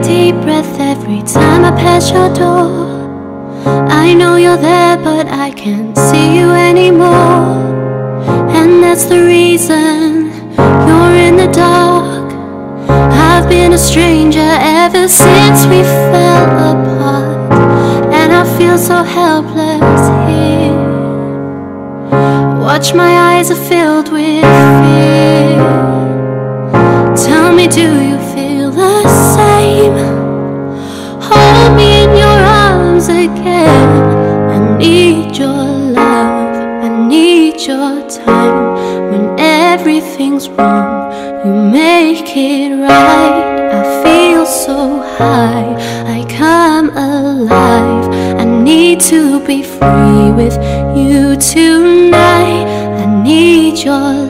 deep breath every time I pass your door. I know you're there, but I can't see you anymore. And that's the reason you're in the dark. I've been a stranger ever since we fell apart, and I feel so helpless here. Watch, my eyes are filled with fear. Tell me, do you feel the same? Hold me in your arms again. I need your love, I need your time. When everything's wrong, you make it right. I feel so high, I come alive. I need to be free with you tonight. I need your